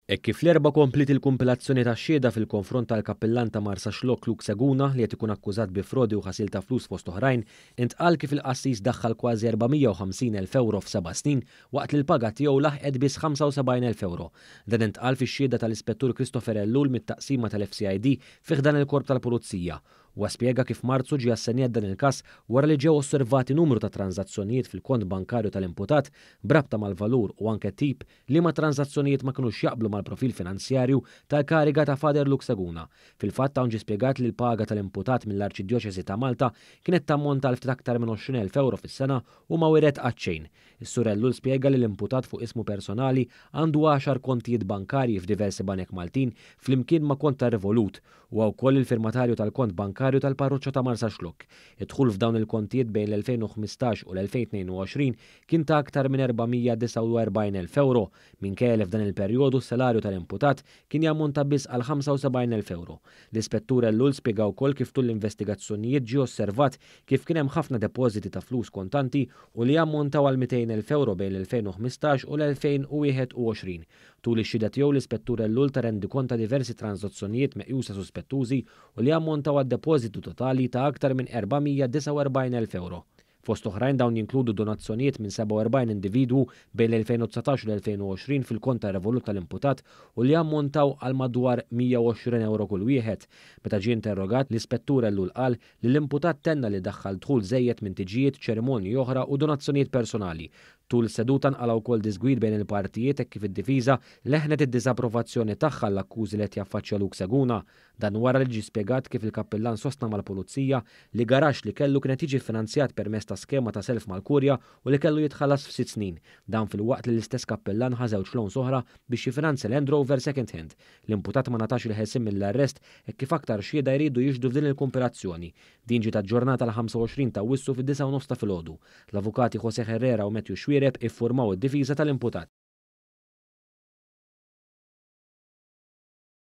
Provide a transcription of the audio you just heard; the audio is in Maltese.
E kif l-erba komplit il-kumpilazzjoni ta' xhieda fil-konfront tal-kappellan ta' Marsa Xlok Luke Seguna li qed ikun akkużat bi frodi u ħasil ta' flus fost oħrajn, intqal kif il-qassis daħħal kważi 450,000 euro f'7 snin waqt li l-paga tiegħu laħqet biss 75,000 euro. Dan intqal fix-xhieda tal-Ispettur Christopher Ellul mit-taqsima tal-FCID fih dan il-Korp tal-Pulizija. Huwa spjega kif Marzu ġie assenjat dan il-każ wara li ġew osservati numru ta' tranzazzjonijiet fil-kont bankarju tal-imputat brabta mal-valur u anke tip li ma' tranzazzjonijiet ma kinux jaqblu mal-profil finanzjarju tal-kariga ta' Fader Luke Seguna. Fil-fatt hawn ġie spjegat li l-paga tal-imputat mill-Arċidjoċesi ta' Malta kienet tammonta għal ftit aktar minn 20,000 euro fis-sena u ma wiret qaċċejn. Is-Sur Ellul spjega li l-imputat fuq ismu personali għandu 10 kontijiet bankarji f'diversi banek Maltin flimkien ma' kont ta' Revolut u wkoll il-firmatarju tal-kont bankarju tal-parroċċa ta' Marsa Xlok. Id-dħul f'dawn il-kontijiet bejn l-2015 u l-2022 kien ta' aktar minn 449,000 euro, minkejja li f'dan il-perjodu s-salarju tal-imputat kien jammonta biss għal 75,000 euro. L-Ispettur Ellul spjega wkoll kif tul l-investigazzjonijiet ġie osservat kif kien hemm ħafna depożiti ta' flus kontanti u li jammontaw għal 200,000 euro bejn l-2015 u l-2021. Tul ix-xhieda tiegħu l-Ispettur Ellul ta' rendi konta diversi transazzjonijiet meqjusa suspettużi u li ammontaw għad-depożitu totali ta' aktar minn 449,000 euro. Fost oħrajn dawn jinkludu donazzjonijiet minn 47 individwu bejn l-2019 u l-2020 fil-kont ta' Revolut tal-imputat u li ammontaw għal madwar 120 euro kull wieħed. Meta ġie interrogat, l-Ispettur Ellul qal li l-imputat tenna li daħħal dħul żejjed minn tiġijiet, ċerimonji oħra u donazzjonijiet personali. Tul seduta nqalgħu wkoll disgwid bejn il-partijiet hekk kif id-difiża leħnet id-diżapprovazzjoni tagħha l-akkużi li qed jaffaċċja Luke Seguna. Dan wara li ġie spjegat kif il-kappellan sostna mal-Pulizija li garax li kellu kienet jiġi finanzjat permezz ta' skema ta' self mal-Kurja u li kellu jitħallas f'6 snin. Dan fil-waqt li l-istess kappellan ħażewġ loans oħra biex jifinanzja Land Rover second hand. L-imputat ma natax il-ħelsim mill-arrest hekk kif aktar xhieda jridu jiġdu f'din il-kumpilazzjoni. Din ġiet aġġornata l-25 ta' Wissu fid-9 ta' filgħodu. L-avukati José Herrera u Matthew Xwiereb iffurmaw id-difiża tal-imputat.